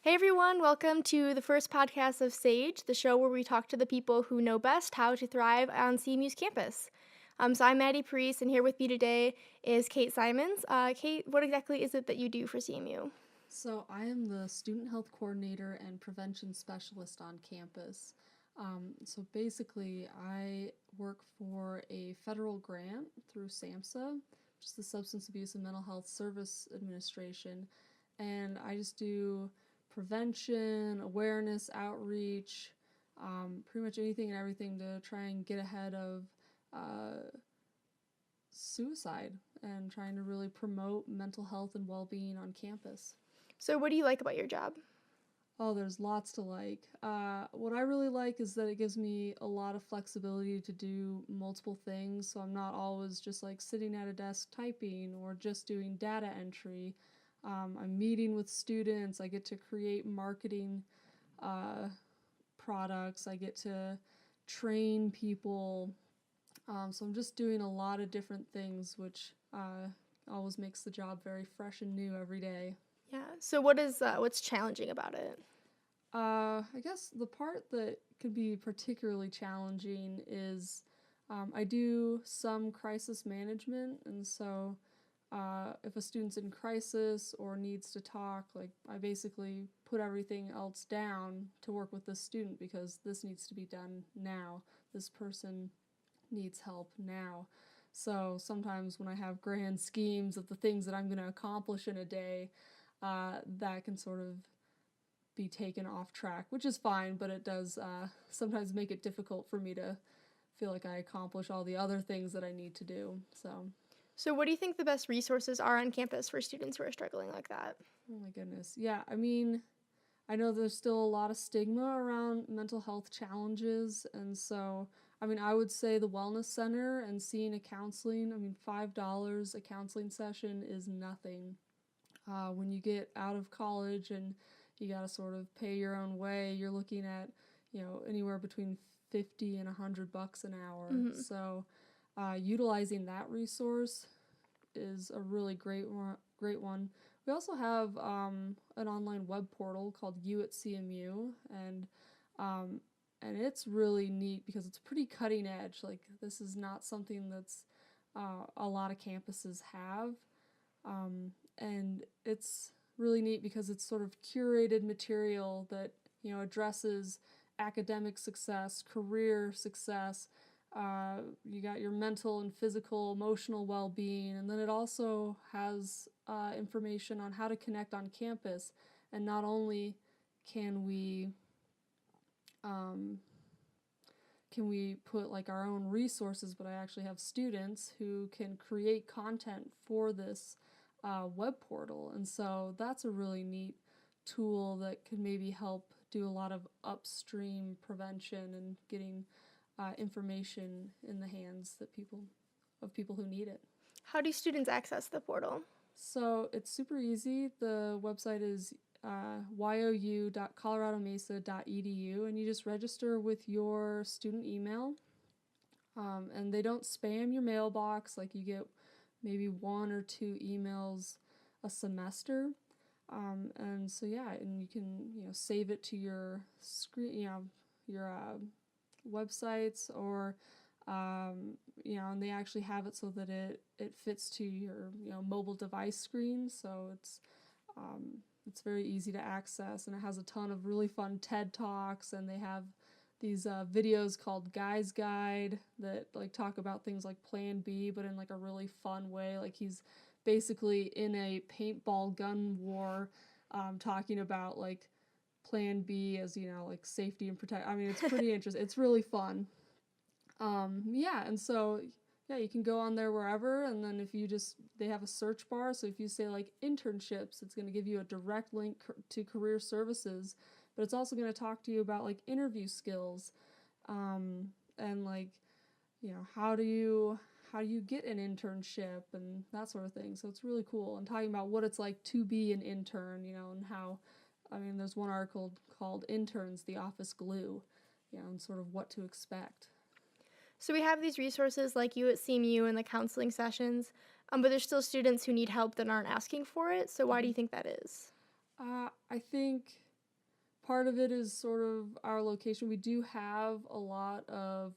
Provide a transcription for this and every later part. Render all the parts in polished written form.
Hey everyone, welcome to the first podcast of Sage, the show where we talk to the people who know best how to thrive on CMU's campus. So I'm Maddie Priest, and here with me today is Kate Simonds. Kate, what exactly is it that you do for CMU? So, I am the student health coordinator and prevention specialist on campus. So, basically, I work for a federal grant through SAMHSA, which is the Substance Abuse and Mental Health Service Administration. And I just do prevention, awareness, outreach, pretty much anything and everything to try and get ahead of uh, suicide and trying to really promote mental health and well being on campus. So, what do you like about your job? Oh, there's lots to like. What I really like is that it gives me a lot of flexibility to do multiple things, so I'm not always just like sitting at a desk typing or just doing data entry. I'm meeting with students, I get to create marketing uh, products, I get to train people. So I'm just doing a lot of different things, which always makes the job very fresh and new every day. Yeah. So, what's challenging about it? I guess the part that could be particularly challenging is I do some crisis management, and so if a student's in crisis or needs to talk, like I basically put everything else down to work with this student because this needs to be done now. This person needs help now. So sometimes when I have grand schemes of the things that I'm going to accomplish in a day, that can sort of be taken off track, which is fine, but it does sometimes make it difficult for me to feel like I accomplish all the other things that I need to do. So, So, what do you think the best resources are on campus for students who are struggling like that? oh my goodness. Yeah, I mean, I know there's still a lot of stigma around mental health challenges, and so I mean, I would say the wellness center and seeing a counseling. I mean, $5 a counseling session is nothing. When you get out of college and you got to sort of pay your own way, you're looking at anywhere between 50 and $100 an hour. Mm-hmm. So utilizing that resource is a really great one. Great one. We also have an online web portal called You at CMU, um, and it's really neat because it's pretty cutting edge. Like this is not something that's a lot of campuses have, and it's really neat because it's sort of curated material that addresses academic success, career success. You got your mental and physical, emotional well-being, and then it also has information on how to connect on campus. And not only can we um, put like our own resources, but I actually have students who can create content for this web portal, and so that's a really neat tool that could maybe help do a lot of upstream prevention and getting information in the hands that people who need it. How do students access the portal? So it's super easy. The website is you.coloradomesa.edu, and you just register with your student email. And they don't spam your mailbox, like you get maybe one or two emails a semester. And so yeah, and you can save it to your screen, your websites, or and they actually have it so that it fits to your mobile device screen, so it's very easy to access, and it has a ton of really fun TED Talks, and they have these videos called Guy's Guide that like talk about things like Plan B, but in like a really fun way. Like he's basically in a paintball gun war, talking about like Plan B as like safety and protect. I mean, it's pretty interesting. It's really fun. Yeah, and so yeah, you can go on there wherever, and then if you just they have a search bar, so if you say like internships, it's going to give you a direct link to career services, but it's also going to talk to you about like interview skills, and like how do you get an internship and that sort of thing. So it's really cool, and talking about what it's like to be an intern, and how, I mean, there's one article called "Interns: The Office Glue," and sort of what to expect. So we have these resources like you at CMU and the counseling sessions, but there's still students who need help that aren't asking for it. So why do Mm-hmm. you think that is? I think part of it is sort of our location. We do have a lot of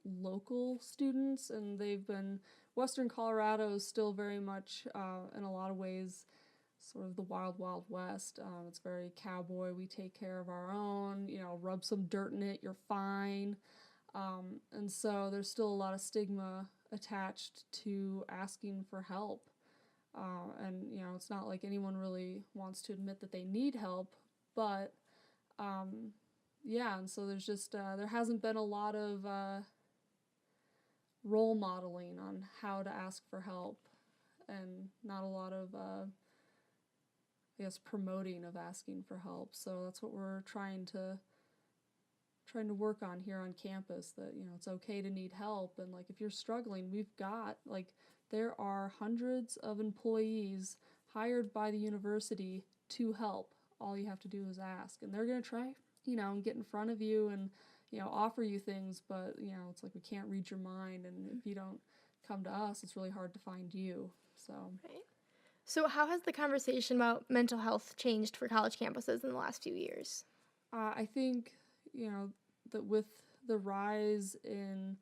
local students, and Western Colorado is still very much, in a lot of ways, sort of the wild, wild west. It's very cowboy. We take care of our own, rub some dirt in it, you're fine. And so there's still a lot of stigma attached to asking for help. And, it's not like anyone really wants to admit that they need help, but yeah, and so there's just, there hasn't been a lot of role modeling on how to ask for help, and not a lot of, I guess, promoting of asking for help. So that's what we're trying to work on here on campus, that, it's okay to need help. And like, if you're struggling, there are hundreds of employees hired by the university to help. All you have to do is ask, and they're going to try, and get in front of you and, offer you things, but, it's like we can't read your mind, and if you don't come to us, it's really hard to find you. So Right. So how has the conversation about mental health changed for college campuses in the last few years? I think, that with the rise in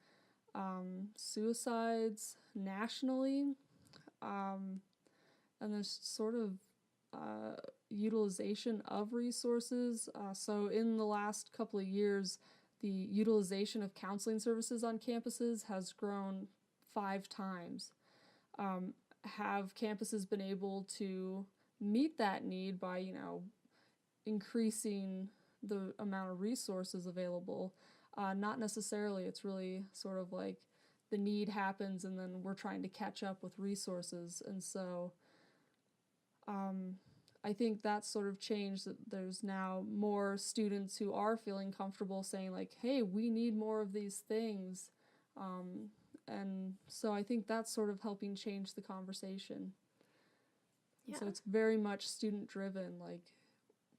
suicides nationally, and this sort of utilization of resources. So in the last couple of years, the utilization of counseling services on campuses has grown 5 times. Have campuses been able to meet that need by, increasing the amount of resources available? Not necessarily. It's really sort of like the need happens, and then we're trying to catch up with resources. And so I think that's sort of changed, that there's now more students who are feeling comfortable saying like, hey, we need more of these things. And so I think that's sort of helping change the conversation. Yeah. So it's very much student driven, like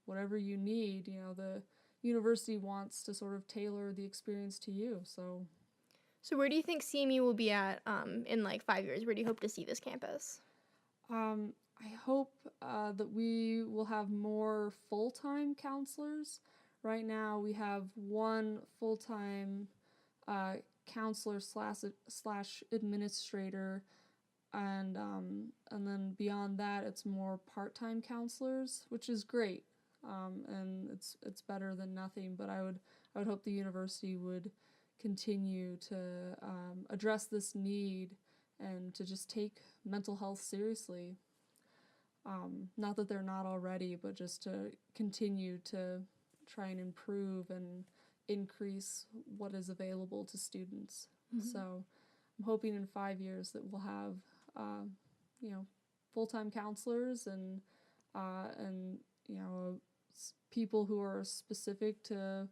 whatever you need, the university wants to sort of tailor the experience to you. So where do you think CMU will be at in like 5 years? Where do you hope to see this campus? I hope that we will have more full-time counselors. Right now we have one full-time counselor slash administrator, and then beyond that it's more part-time counselors, which is great, and it's better than nothing. But I would hope the university would continue to address this need and to just take mental health seriously. Not that they're not already, but just to continue to try and improve and increase what is available to students. Mm-hmm. So I'm hoping in 5 years that we'll have, full-time counselors and people who are specific to,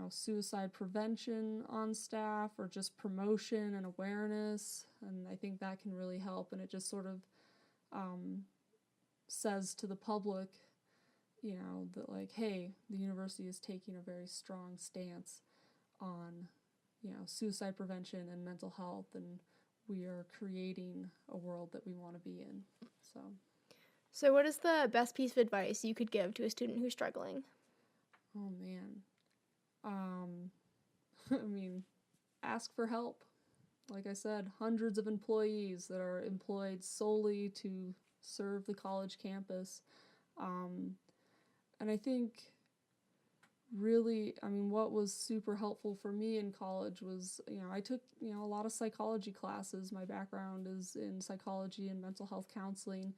suicide prevention on staff, or just promotion and awareness. And I think that can really help. And it just sort of says to the public, that like, hey, the university is taking a very strong stance on, suicide prevention and mental health, and we are creating a world that we want to be in. So what is the best piece of advice you could give to a student who's struggling? Oh man. I mean, ask for help. Like I said, hundreds of employees that are employed solely to serve the college campus. And I think really, what was super helpful for me in college was, I took, a lot of psychology classes. My background is in psychology and mental health counseling.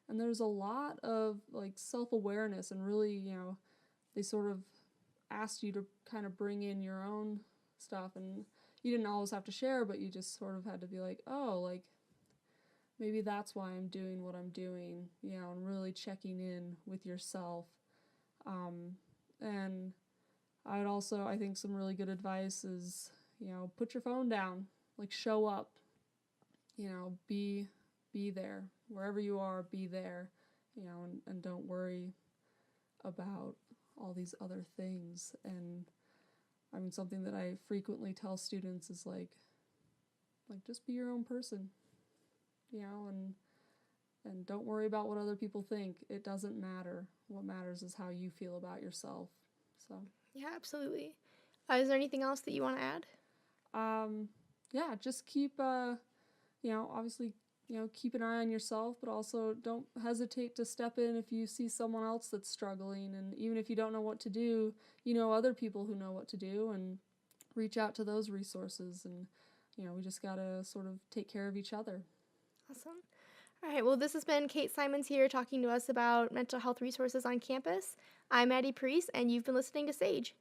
And there's a lot of like self-awareness, and really, they sort of asked you to kind of bring in your own stuff, and you didn't always have to share, but you just sort of had to be like, oh, like maybe that's why I'm doing what I'm doing, and really checking in with yourself. And I think some really good advice is, put your phone down, like show up, be there. Wherever you are, be there, and don't worry about all these other things. And something that I frequently tell students is like just be your own person, and And don't worry about what other people think. It doesn't matter. What matters is how you feel about yourself. So, Yeah, absolutely. Is there anything else that you want to add? yeah, just keep, obviously, keep an eye on yourself, but also don't hesitate to step in if you see someone else that's struggling. And even if you don't know what to do, you know other people who know what to do, and reach out to those resources. And, we just got to sort of take care of each other. Awesome. All right, well, this has been Kate Simonds here talking to us about mental health resources on campus. I'm Maddie Priest, and you've been listening to Sage.